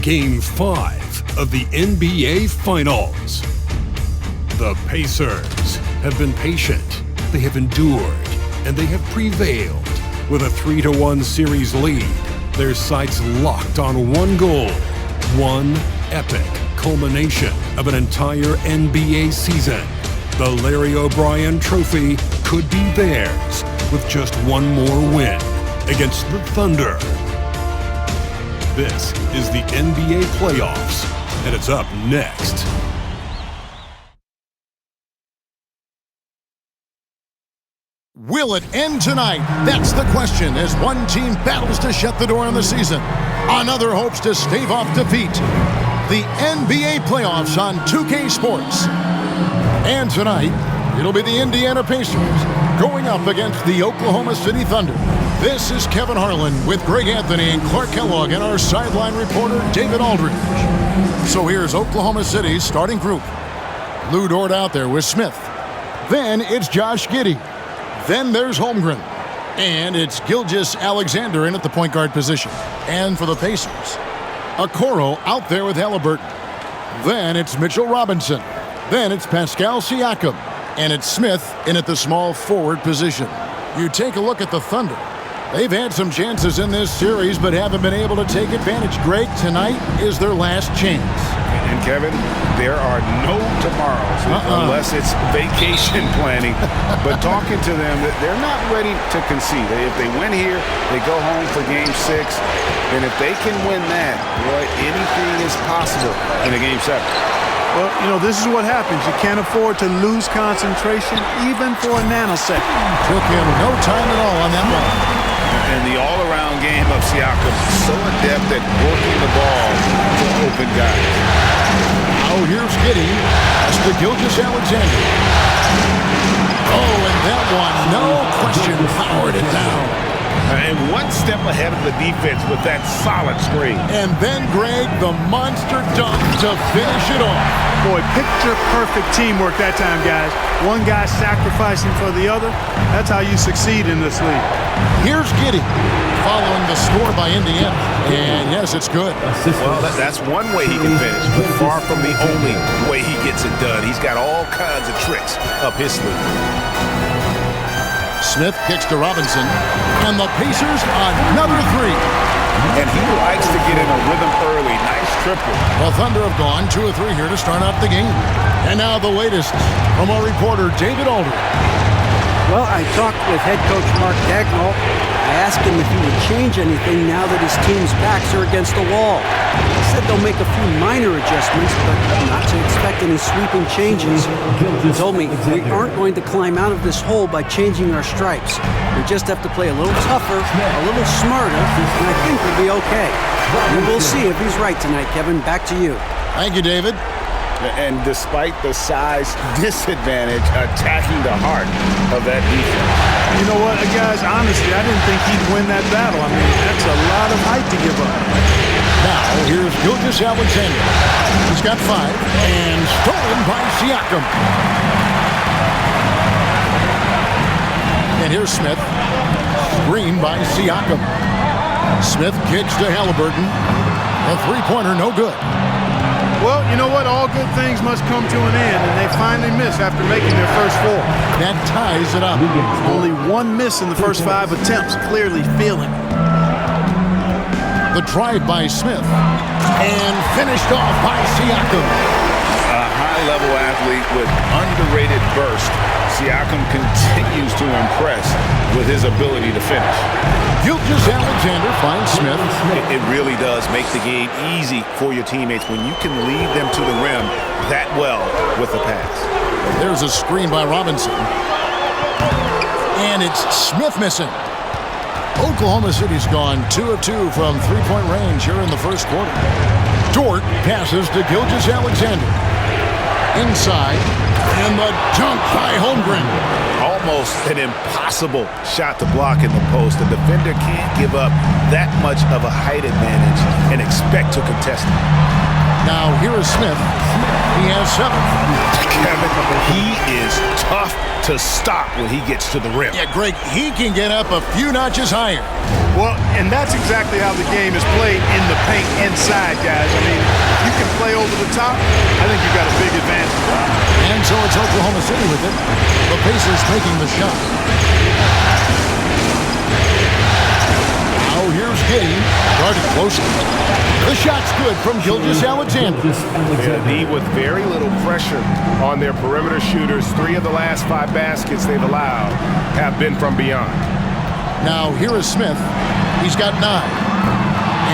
Game 5 of the NBA Finals. The Pacers have been patient, they have endured, and they have prevailed. With a 3-1 series lead, their sights locked on one goal, one epic culmination of an entire NBA season. The Larry O'Brien Trophy could be theirs with just one more win against the Thunder. This is the NBA playoffs, and it's up next. Will it end tonight? That's the question as one team battles to shut the door on the season. Another hopes to stave off defeat. The NBA playoffs on 2K Sports. And tonight, it'll be the Indiana Pacers going up against the Oklahoma City Thunder. This is Kevin Harlan with Greg Anthony and Clark Kellogg and our sideline reporter, David Aldridge. So here's Oklahoma City's starting group. Lou Dort out there with Smith. Then it's Josh Giddey. Then there's Holmgren. And it's Gilgeous-Alexander in at the point guard position. And for the Pacers, Okoro out there with Halliburton. Then it's Mitchell Robinson. Then it's Pascal Siakam. And it's Smith in at the small forward position. You take a look at the Thunder. They've had some chances in this series, but haven't been able to take advantage. Greg, tonight is their last chance. And Kevin, there are no tomorrows unless it's vacation planning. But talking to them, they're not ready to concede. If they win here, they go home for Game 6. And if they can win that, boy, anything is possible in a Game 7. Well, you know, this is what happens. You can't afford to lose concentration even for a nanosecond. Took him no time at all on that one. And the all-around game of Siakam, so adept at working the ball to open guys. Now here's Giddey. That's to Gilgeous-Alexander. Oh, and that one, no question, powered it down. And one step ahead of the defense with that solid screen. And then, Greg, the monster dunk to finish it off. Boy, picture-perfect teamwork that time, guys. One guy sacrificing for the other. That's how you succeed in this league. Here's Giddey following the score by Indiana. And, yes, it's good. Well, that's one way he can finish, but far from the only way he gets it done. He's got all kinds of tricks up his sleeve. Smith kicks to Robinson, and the Pacers another three. And he likes to get in a rhythm early. Nice triple. The Thunder have gone 2 of 3 here to start out the game. And now the latest from our reporter, David Aldridge. Well, I talked with head coach Mark Dagnall. I asked him if he would change anything now that his team's backs are against the wall. He said they'll make a few minor adjustments, but not to expect any sweeping changes. He told me we aren't going to climb out of this hole by changing our stripes. We just have to play a little tougher, a little smarter, and I think we'll be okay. And we'll see if he's right tonight, Kevin. Back to you. Thank you, David. And despite the size disadvantage, attacking the heart of that defense. You know what, guys, honestly, I didn't think he'd win that battle. I mean, that's a lot of height to give up. Now, here's Gilgeous-Alexander. He's got 5, and stolen by Siakam. And here's Smith. Screen by Siakam. Smith kicks to Halliburton. A three-pointer, no good. Well, you know what? All good things must come to an end, and they finally miss after making their first 4. That ties it up. Only 1 miss in the first 5 attempts, clearly feeling it. The drive by Smith, and finished off by Siakam. A high-level athlete with underrated burst. Siakam continues to impress with his ability to finish. Gilgeous-Alexander finds Smith. It really does make the game easy for your teammates when you can lead them to the rim that well with the pass. There's a screen by Robinson. And it's Smith missing. Oklahoma City's gone 2 of 2 from three-point range here in the first quarter. Dort passes to Gilgeous-Alexander. Inside, and the dunk by Holmgren. Almost an impossible shot to block in the post. The defender can't give up that much of a height advantage and expect to contest it. Now here is Smith. He has 7. Kevin, he is tough to stop when he gets to the rim. Yeah, Greg, he can get up a few notches higher. Well, and that's exactly how the game is played in the paint inside, guys. I mean, you can play over the top. I think you've got a big advantage. And so it's Oklahoma City with it. The Pacers taking the shot. Now here's Giddy. Guarded closely. The shot's good from Gilgeous-Alexander. D with very little pressure on their perimeter shooters. 3 of the last 5 baskets they've allowed have been from beyond. Now here is Smith. He's got 9.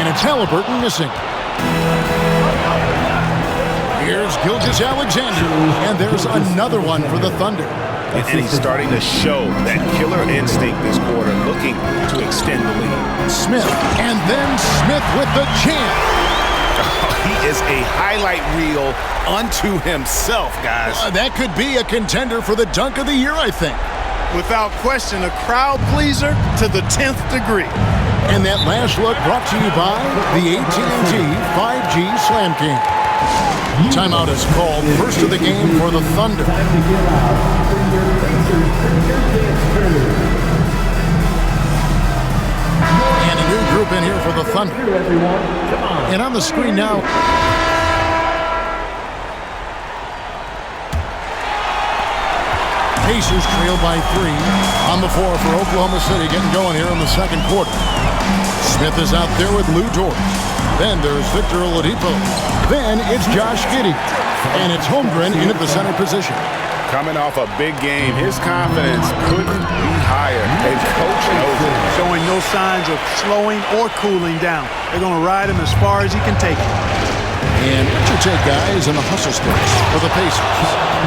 And it's Halliburton missing. Here's Gilgeous-Alexander. And there's another one for the Thunder. And he's starting to show that killer instinct this quarter, looking to extend the lead. Smith. And then Smith with the jam. He is a highlight reel unto himself, guys. That could be a contender for the dunk of the year, I think. Without question, a crowd pleaser to the 10th degree. And that last look brought to you by the AT&T 5G Slam King. Timeout is called. First of the game for the Thunder. And a new group in here for the Thunder. And on the screen now, Pacers trail by 3 on the floor for Oklahoma City, getting going here in the second quarter. Smith is out there with Lou Dort. Then there's Victor Oladipo. Then it's Josh Giddey. And it's Holmgren in at the center position. Coming off a big game, his confidence couldn't be higher. And coach knows it. Showing no signs of slowing or cooling down. They're going to ride him as far as he can take it. And what's your take, guys, in the hustle splits for the Pacers?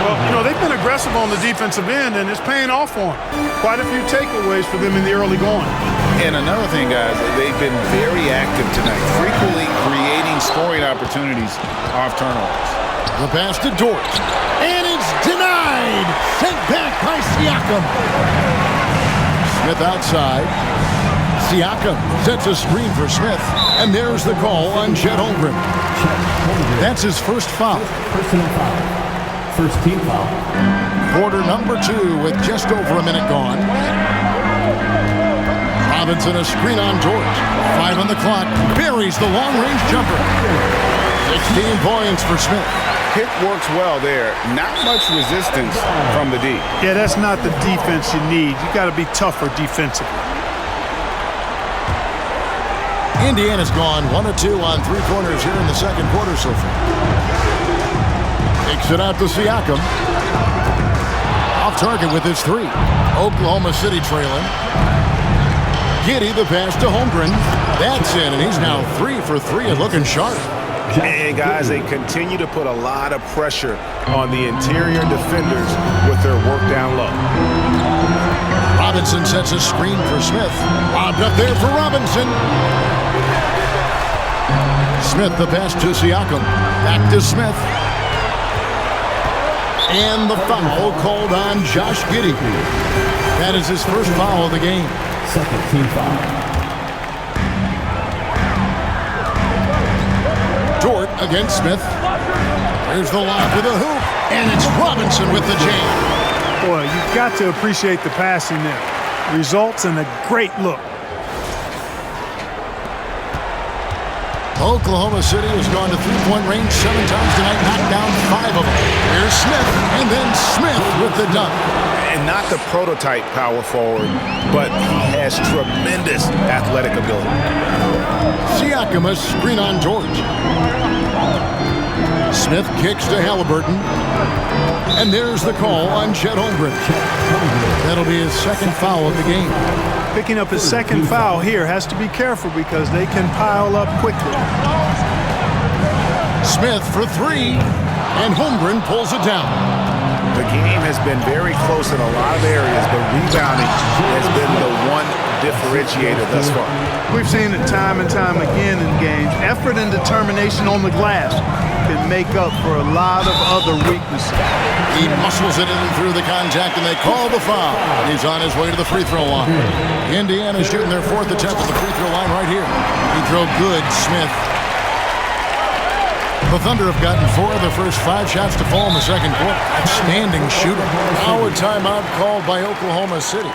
Well, you know, they've been aggressive on the defensive end, and it's paying off for them. Quite a few takeaways for them in the early going. And another thing, guys, they've been very active tonight, frequently creating scoring opportunities off turnovers. The pass to Dort. And it's denied. Sent back by Siakam. Smith outside. Siakam sets a screen for Smith. And there's the call on Chet Holmgren. That's his first foul. Personal foul. First team foul. Quarter number 2 with just over a minute gone. Robinson a screen on George. 5 on the clock. Buries the long-range jumper. 16 points for Smith. Pick works well there. Not much resistance from the D. Yeah, that's not the defense you need. You got to be tougher defensively. Indiana's gone 1 of 2 on 3 corners here in the second quarter so far. Takes it out to Siakam. Off target with his 3. Oklahoma City trailing. Giddey the pass to Holmgren. That's in, and he's now 3 for 3 and looking sharp. And guys, they continue to put a lot of pressure on the interior defenders with their work down low. Robinson sets a screen for Smith. Lobbed up there for Robinson. Smith the pass to Siakam. Back to Smith. And the foul called on Josh Giddey. That is his first foul of the game. Second team foul. Dort against Smith. There's the lob to the hoop. And it's Robinson with the jam. Boy, you've got to appreciate the passing there. Results in a great look. Oklahoma City has gone to three-point range 7 times tonight, knocked down 5 of them. Here's Smith, and then Smith with the dunk. And not the prototype power forward, but he has tremendous athletic ability. Siakam a screen on George. Smith kicks to Halliburton. And there's the call on Chet Holmgren. That'll be his second foul of the game. Picking up his second foul here, has to be careful because they can pile up quickly. Smith for 3, and Holmgren pulls it down. The game has been very close in a lot of areas, but rebounding has been the one differentiator thus far. We've seen it time and time again in games. Effort and determination on the glass can make up for a lot of other weaknesses. He muscles it in through the contact, and they call the foul. He's on his way to the free throw line. Indiana shooting their 4th attempt at the free throw line right here. He throw good, Smith. The Thunder have gotten 4 of their first 5 shots to fall in the second quarter. Outstanding shooter. Now a timeout called by Oklahoma City.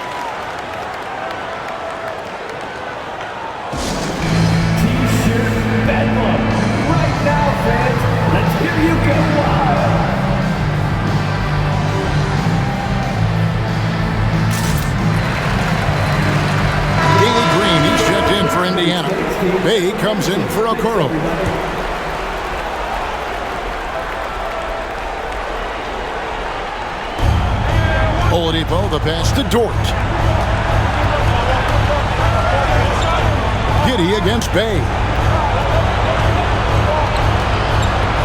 Bay comes in for Okoro. Oladipo, the pass to Dort. Giddey against Bay.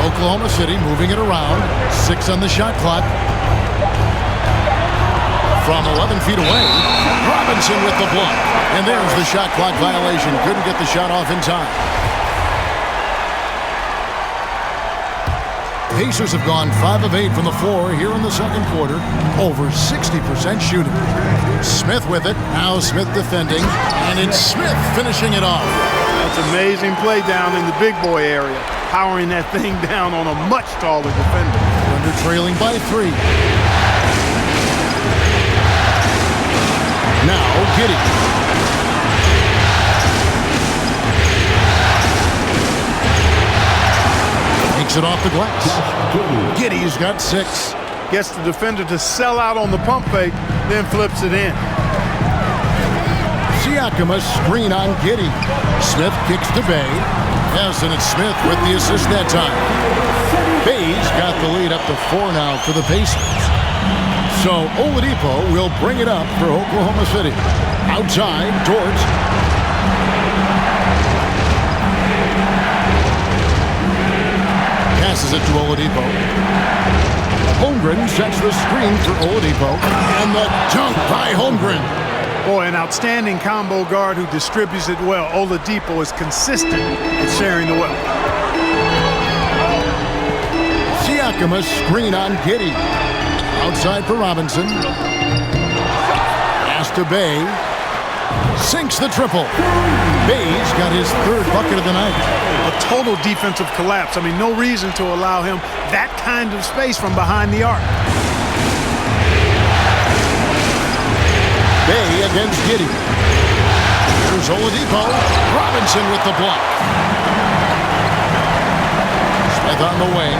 Oklahoma City moving it around. 6 on the shot clock. From 11 feet away, Robinson with the block. And there's the shot clock violation. Couldn't get the shot off in time. Pacers have gone 5 of 8 from the floor here in the second quarter. Over 60% shooting. Smith with it. Now Smith defending. And it's Smith finishing it off. That's amazing play down in the big boy area. Powering that thing down on a much taller defender. Under trailing by 3. Now Giddey. Takes it off the glass. Giddey's got 6. Gets the defender to sell out on the pump fake, then flips it in. Siakam a screen on Giddey. Smith kicks to Bay. Yes, and it's Smith with the assist that time. Bay's got the lead up to 4 now for the Pacers. So Oladipo will bring it up for Oklahoma City. Outside, Dort. Passes it to Oladipo. Holmgren sets the screen for Oladipo. And the dunk by Holmgren. Boy, an outstanding combo guard who distributes it well. Oladipo is consistent in sharing the wealth. Siakam a screen on Giddey. Outside for Robinson. Pass to Bay. Sinks the triple. Bay's got his 3rd bucket of the night. A total defensive collapse. I mean, no reason to allow him that kind of space from behind the arc. Bay against Giddey. Here's Oladipo. Robinson with the block. Smith on the wing.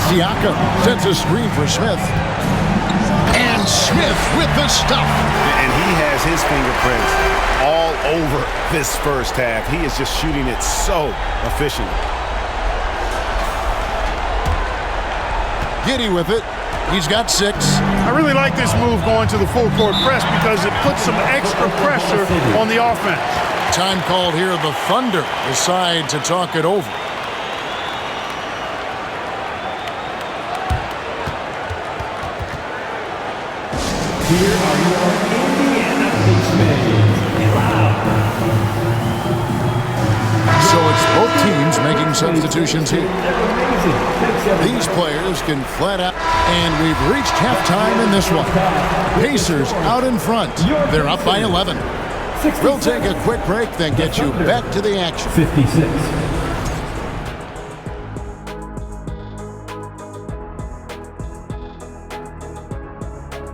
Siakam sets a screen for Smith. And Smith with the stuff. And he has his fingerprints all over this first half. He is just shooting it so efficiently. Giddey with it. He's got 6. I really like this move going to the full court press because it puts some extra pressure on the offense. Time called here. The Thunder decide to talk it over. Here are your Indiana Pacers. So it's both teams making substitutions here. These players can flat out, and we've reached halftime in this one. Pacers out in front. They're up by 11. We'll take a quick break, then get you back to the action. 56.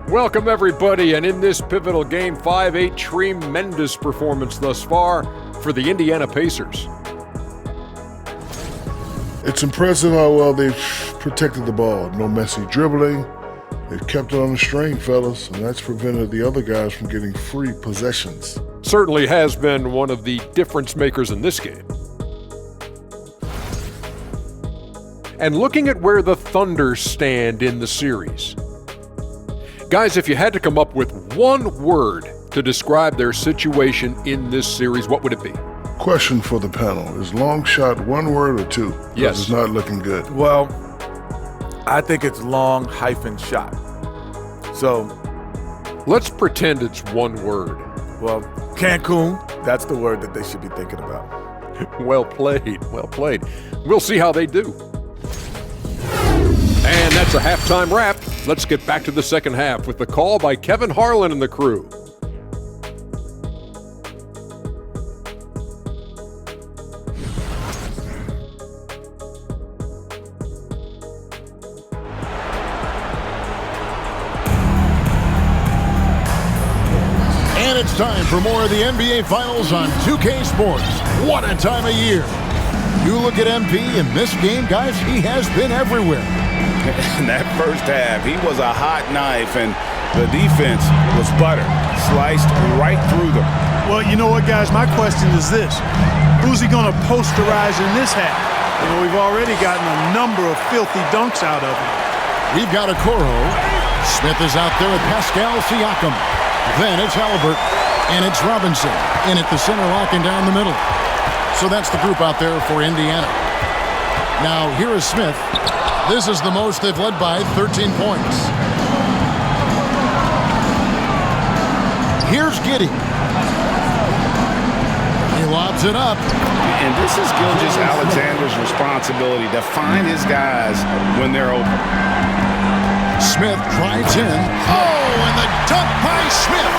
Welcome, everybody, and in this pivotal game 5, a tremendous performance thus far for the Indiana Pacers. It's impressive how well they've protected the ball. No messy dribbling. They've kept it on the string, fellas, and that's prevented the other guys from getting free possessions. Certainly has been one of the difference makers in this game. And looking at where the Thunder stand in the series. Guys, if you had to come up with one word to describe their situation in this series, what would it be? Question for the panel. Is long shot one word or 2? Yes. It's not looking good. Well, I think it's long-shot. So, let's pretend it's one word. well, Cancun, that's the word that they should be thinking about. Well played, well played. We'll see how they do. And that's a halftime wrap. Let's get back to the second half with the call by Kevin Harlan and the crew. And it's time for more of the NBA Finals on 2K Sports. What a time of year. You look at MP in this game, guys, he has been everywhere. In that first half, he was a hot knife, and the defense was butter, sliced right through them. Well, you know what, guys? My question is this. Who's he going to posterize in this half? You know, we've already gotten a number of filthy dunks out of him. We've got a Okoro. Smith is out there with Pascal Siakam. Then it's Halliburton. And it's Robinson in at the center, locking down the middle. So that's the group out there for Indiana. Now, here is Smith. This is the most they've led by, 13 points. Here's Giddey. He lobs it up. And this is Gilgeous-Alexander's responsibility to find his guys when they're open. Smith drives in. Oh, and the dunk by Smith.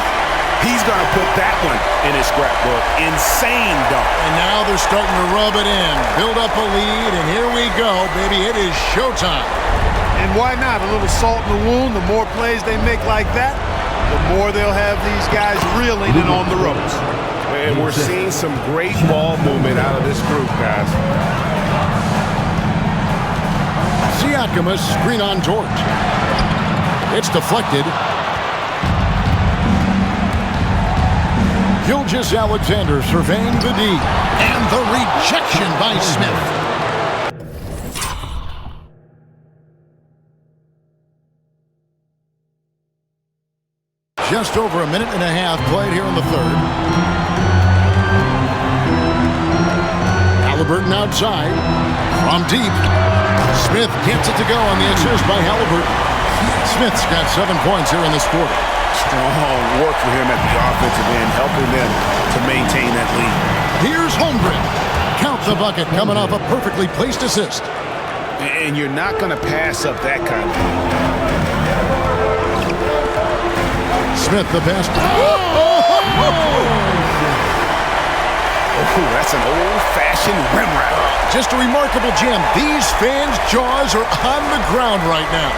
He's going to put that one in his scrapbook. Insane dunk. And now they're starting to rub it in. Build up a lead, and here we go, baby. It is showtime. And why not? A little salt in the wound. The more plays they make like that, the more they'll have these guys reeling and on the ropes. And we're seeing some great ball movement out of this group, guys. Siakam, a screen on George. It's deflected. Gilgeous-Alexander surveying the D. And the rejection by Smith. Just over a minute and a half played here in the third. Halliburton outside. From deep. Smith gets it to go on the assist by Halliburton. Smith's got 7 points here in this quarter. Strong work for him at the offensive end, helping them to maintain that lead. Here's Holmgren. Count the bucket, coming off a perfectly placed assist. And you're not going to pass up that kind of thing. Smith the best. Oh, that's an old-fashioned rim wrap. Just a remarkable jam. These fans' jaws are on the ground right now.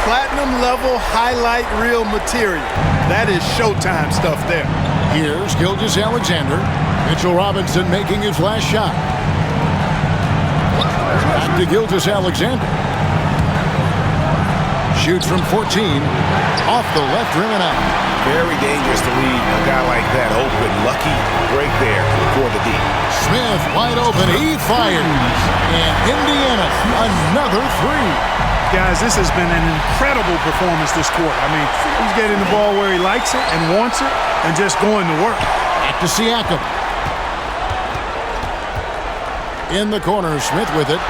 Platinum level highlight reel material. That is Showtime stuff there. Here's Gilgeous-Alexander. Mitchell Robinson making his last shot. Back to Gilgeous-Alexander. Shoots from 14. Off the left rim and out. Very dangerous to leave a guy like that open. Lucky break there for the D. Smith wide open. He fires. And Indiana, another three. Guys, this has been an incredible performance this quarter. I mean, he's getting the ball where he likes it and wants it and just going to work. Back to Siakam. In the corner, Smith with it.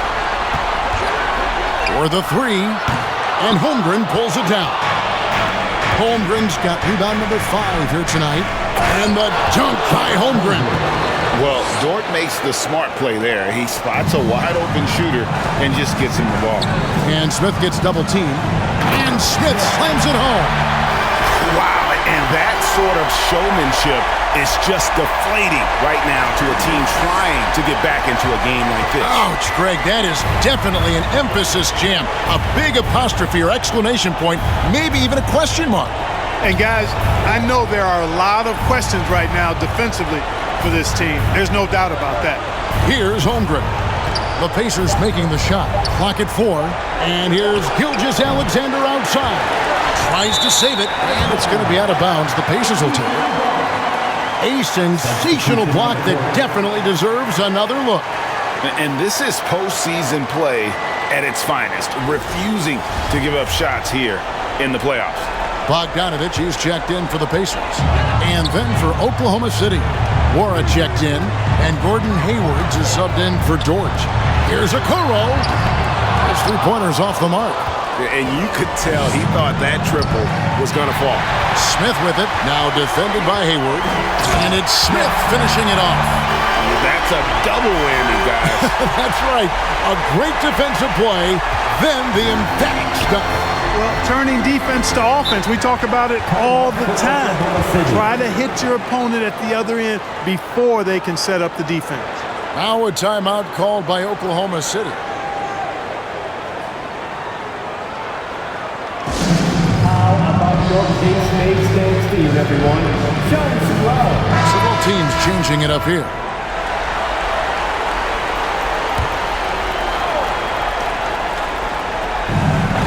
For the three. And Holmgren pulls it down. Holmgren's got rebound number 5 here tonight. And the dunk by Holmgren. Well, Dort makes the smart play there. He spots a wide-open shooter and just gets him the ball. And Smith gets double-teamed. And Smith slams it home. Wow, and that sort of showmanship is just deflating right now to a team trying to get back into a game like this. Ouch, Greg, that is definitely an emphasis jam. A big apostrophe or exclamation point, maybe even a question mark. And guys, I know there are a lot of questions right now defensively for this team. There's no doubt about that. Here's Holmgren. The Pacers making the shot. Clock at 4. And here's Gilgeous-Alexander outside. Tries to save it, and it's going to be out of bounds. The Pacers will take it. A sensational block that definitely deserves another look. And this is postseason play at its finest, refusing to give up shots here in the playoffs. Bogdanovich is checked in for the Pacers. And then for Oklahoma City, Wara checked in, and Gordon Haywards is subbed in for George. Here's Okoro. His three-pointer's off the mark. And you could tell he thought that triple was going to fall. Smith with it, now defended by Hayward. And it's Smith finishing it off. That's a double whammy, guys. That's right. A great defensive play, then the emphatic stuff. Well, turning defense to offense, we talk about it all the time. Try to hit your opponent at the other end before they can set up the defense. Now a timeout called by Oklahoma City. Thanks to you, everyone. Show them some love. Several teams changing it up here.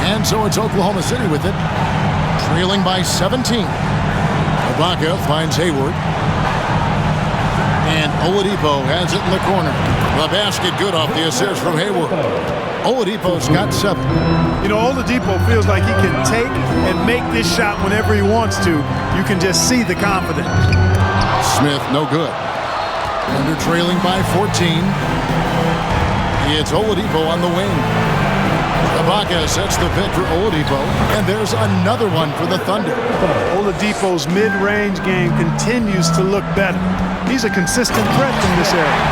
And so it's Oklahoma City with it, trailing by 17. Ibaka finds Hayward. And Oladipo has it in the corner. The basket good off the assist from Hayward. Oladipo's got 7. You know, Oladipo feels like he can take and make this shot whenever he wants to. You can just see the confidence. Smith, no good. Thunder trailing by 14. It's Oladipo on the wing. Ibaka sets the pick for Oladipo, and there's another one for the Thunder. Oladipo's mid-range game continues to look better. He's a consistent threat from this area.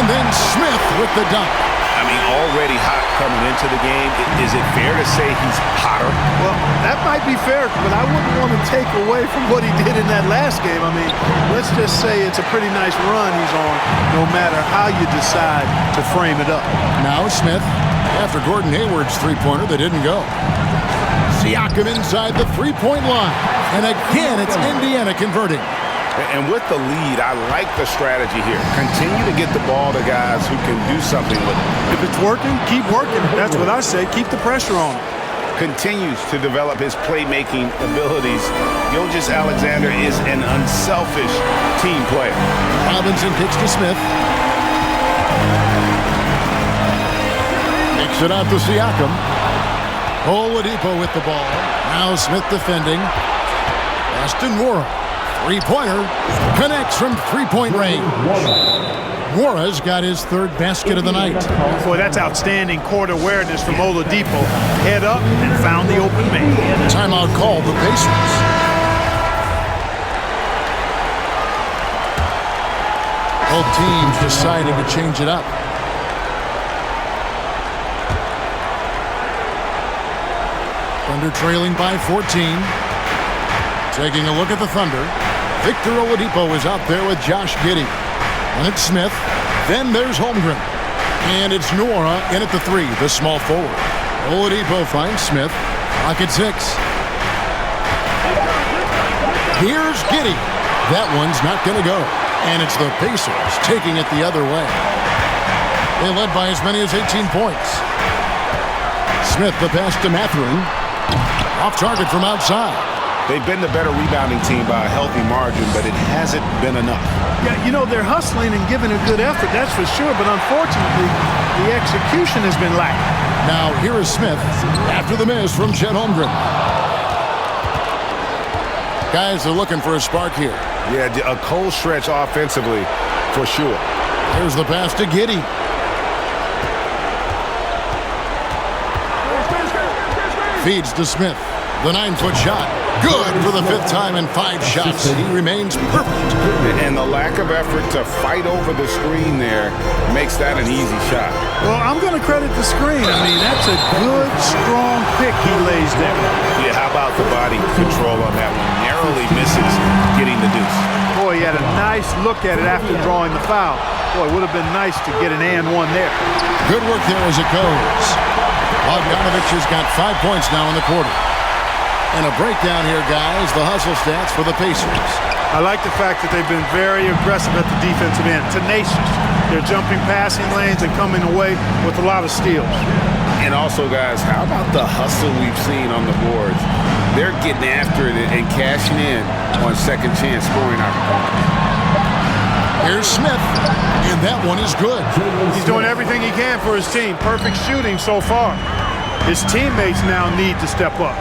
And then Smith with the dunk. I mean, already hot coming into the game. Is it fair to say he's hotter? Well, that might be fair, but I wouldn't want to take away from what he did in that last game. I mean, let's just say it's a pretty nice run he's on, no matter how you decide to frame it up. Now Smith, after Gordon Hayward's three-pointer that didn't go. Siakam inside the three-point line. And again, it's Indiana converting. And with the lead, I like the strategy here. Continue to get the ball to guys who can do something with it. If it's working, keep working. That's what I say. Keep the pressure on him. Continues to develop his playmaking abilities. Gilgeous-Alexander is an unselfish team player. Robinson kicks to Smith. Kicks it out to Siakam. Oladipo with the ball. Now Smith defending. Aston Wara. Three-pointer connects from three-point range. Wara's got his third basket of the night. Boy, that's outstanding court awareness from Oladipo. Head up and found the open man. Timeout called the Pacers. Both teams deciding to change it up. Thunder trailing by 14. Taking a look at the Thunder. Victor Oladipo is out there with Josh Giddey. And it's Smith. Then there's Holmgren. And it's Nora in at the 3, the small forward. Oladipo finds Smith. Clock at 6. Here's Giddey. That one's not going to go. And it's the Pacers taking it the other way. They led by as many as 18 points. Smith the pass to Mathurin. Off target from outside. They've been the better rebounding team by a healthy margin, but it hasn't been enough. Yeah, you know, they're hustling and giving a good effort, that's for sure, but unfortunately, the execution has been lacking. Now, here is Smith after the miss from Chet Holmgren. Guys are looking for a spark here. Yeah, a cold stretch offensively, for sure. Here's the pass to Giddey. Feeds to Smith. The 9-foot shot. Good for the 5th time in 5 shots. He remains perfect. And the lack of effort to fight over the screen there makes that an easy shot. Well, I'm going to credit the screen. I mean, that's a good, strong pick he lays there. Yeah, how about the body control on that one? Narrowly misses getting the deuce. Boy, he had a nice look at it after drawing the foul. Boy, it would have been nice to get an and one there. Good work there as it goes. Bogdanovich has got 5 points now in the quarter. And a breakdown here, guys. The hustle stats for the Pacers. I like the fact that they've been very aggressive at the defensive end. Tenacious. They're jumping passing lanes and coming away with a lot of steals. And also, guys, how about the hustle we've seen on the boards? They're getting after it and cashing in on second chance scoring opportunities. Here's Smith, and that one is good. He's doing everything he can for his team. Perfect shooting so far. His teammates now need to step up.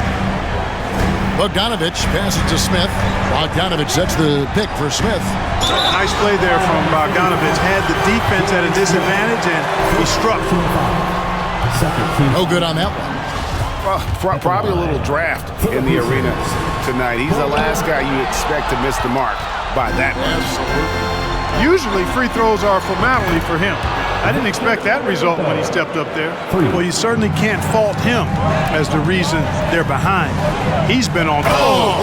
Bogdanovich passes to Smith. Bogdanovich sets the pick for Smith. Nice play there from Bogdanovich. Had the defense at a disadvantage, and he struck. No good on that one. Well, probably a little draft in the arena tonight. He's the last guy you expect to miss the mark by that much. Usually free throws are a formality for him. I didn't expect that result when he stepped up there. Well, you certainly can't fault him as the reason they're behind. He's been on. Oh,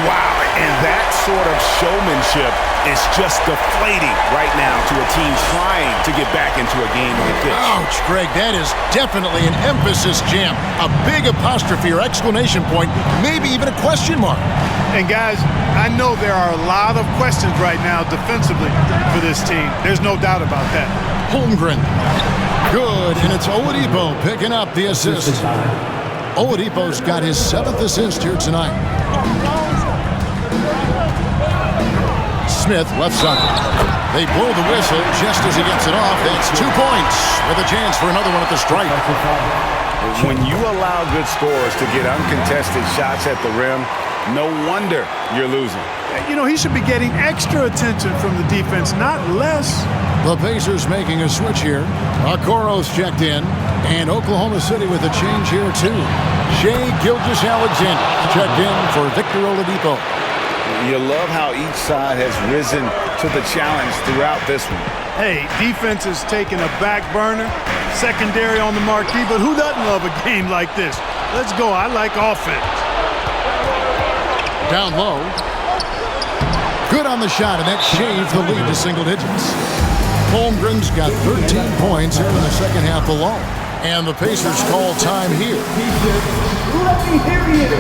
wow. And that sort of showmanship is just deflating right now to a team trying to get back into a game like this. Ouch, Greg, that is definitely an emphasis jam. A big apostrophe or exclamation point, maybe even a question mark. And guys, I know there are a lot of questions right now defensively for this team. There's no doubt about that. Holmgren. Good, and it's Oladipo picking up the assist. Oladipo's got his 7th assist here tonight. Smith, left side. They blow the whistle just as he gets it off. That's 2 points with a chance for another one at the stripe. When you allow good scorers to get uncontested shots at the rim, no wonder you're losing. You know, he should be getting extra attention from the defense, not less. The Pacers making a switch here. Okoro's checked in. And Oklahoma City with a change here, too. Shai Gilgeous-Alexander checked in for Victor Oladipo. You love how each side has risen to the challenge throughout this one. Hey, defense is taking a back burner, secondary on the marquee, but who doesn't love a game like this? Let's go. I like offense. Down low. Good on the shot, and that shaves the lead to single digits. Holmgren's got 13 points here in the second half alone. And the Pacers call time here. Let me hear you.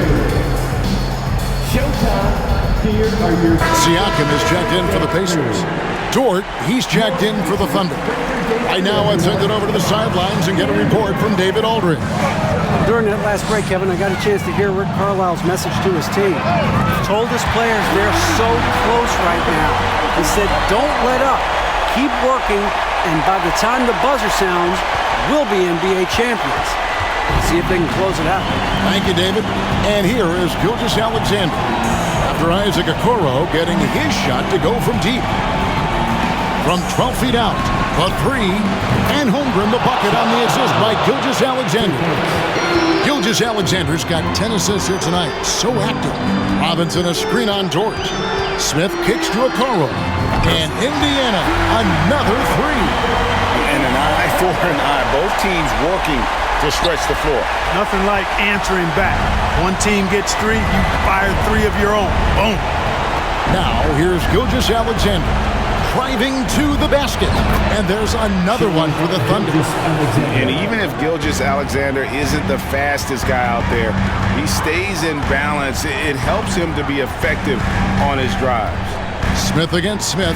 Showtime. Here are your... Siakam is checked in for the Pacers. Dort, he's checked in for the Thunder. Right now, I'd send it over to the sidelines and get a report from David Aldridge. During that last break, Kevin, I got a chance to hear Rick Carlisle's message to his team. He told his players they're so close right now. He said, don't let up. Keep working, and by the time the buzzer sounds, we'll be NBA champions. See if they can close it out. Thank you, David. And here is Gilgeous-Alexander. After Isaac Okoro getting his shot to go from deep. From 12 feet out, the three, and Holmgren the bucket on the assist by Gilgeous-Alexander. Gilgeous-Alexander's got 10 assists here tonight. So active. Robinson a screen on Dort. Smith kicks to Okoro. And Indiana, another three. And an eye for an eye. Both teams working to stretch the floor. Nothing like answering back. One team gets three, you fire three of your own. Boom. Now, here's Gilgeous-Alexander driving to the basket. And there's another one for the Thunder. And even if Gilgeous-Alexander isn't the fastest guy out there, he stays in balance. It helps him to be effective on his drives. Smith against Smith.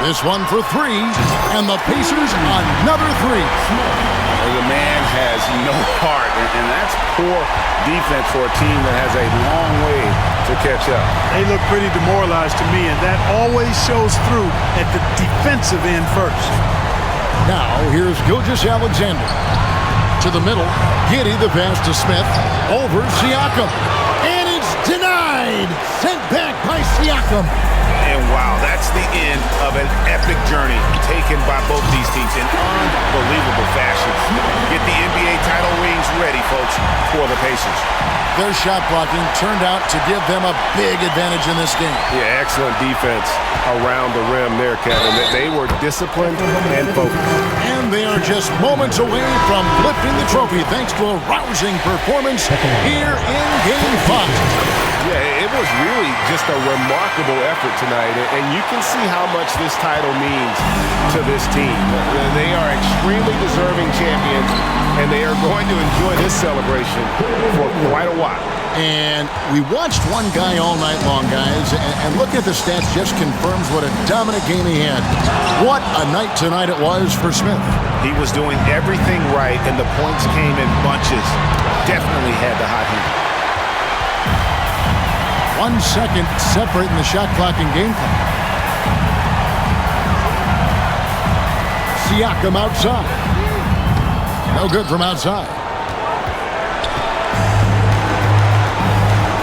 This one for three, and the Pacers another three. The man has no heart, and that's poor defense for a team that has a long way to catch up. They look pretty demoralized to me, and that always shows through at the defensive end first. Now, here's Gilgeous-Alexander. To the middle, Giddey the pass to Smith, over Siakam. And it's denied! Sent back by Siakam. And wow, that's the end of an epic journey taken by both these teams in unbelievable fashion. Get the NBA title rings ready, folks, for the Pacers. Their shot blocking turned out to give them a big advantage in this game. Yeah, excellent defense around the rim there, Kevin. They were disciplined and focused. And they are just moments away from lifting the trophy thanks to a rousing performance here in Game 5. Yeah, it was really just a remarkable effort tonight, and you can see how much this title means to this team. They are extremely deserving champions, and they are going to enjoy this celebration for quite a while. And we watched one guy all night long, guys, and look at the stats just confirms what a dominant game he had. What a night tonight it was for Smith. He was doing everything right, and the points came in bunches. Definitely had the hot hand. 1 second separating the shot clock and game clock. Siakam outside. No good from outside.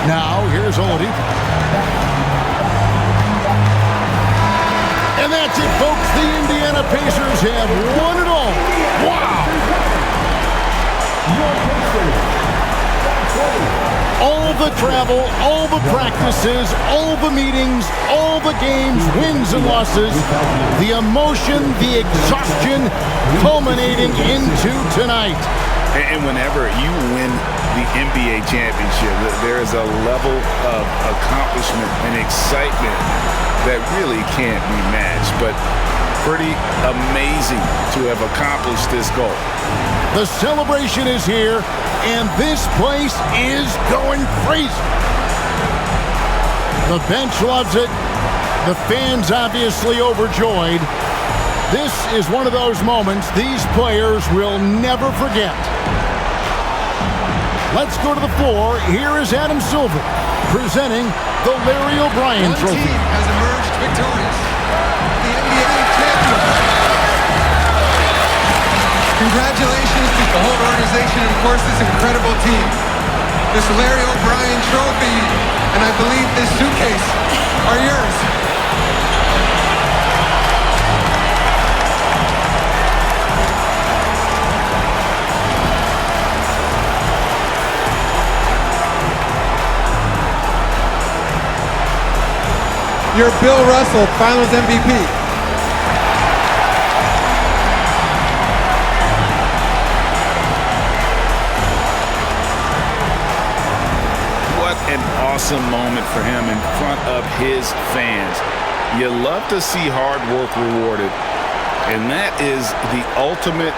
Now, here's Oladipo. And that's it, folks. The Indiana Pacers have won it all. Wow! All the travel, all the practices, all the meetings, all the games, wins and losses, the emotion, the exhaustion culminating into tonight. And whenever you win the NBA championship, there is a level of accomplishment and excitement that really can't be matched. But pretty amazing to have accomplished this goal. The celebration is here, and this place is going crazy. The bench loves it. The fans obviously overjoyed. This is one of those moments these players will never forget. Let's go to the floor. Here is Adam Silver. presenting the Larry O'Brien Trophy. One team has emerged victorious. The NBA champions. Congratulations to the whole organization and, of course, this incredible team. This Larry O'Brien Trophy, and I believe this suitcase are yours. You're Bill Russell, Finals MVP. What an awesome moment for him in front of his fans. You love to see hard work rewarded, and that is the ultimate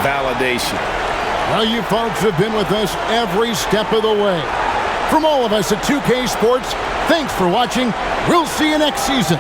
validation. Well, you folks have been with us every step of the way. From all of us at 2K Sports, thanks for watching. We'll see you next season.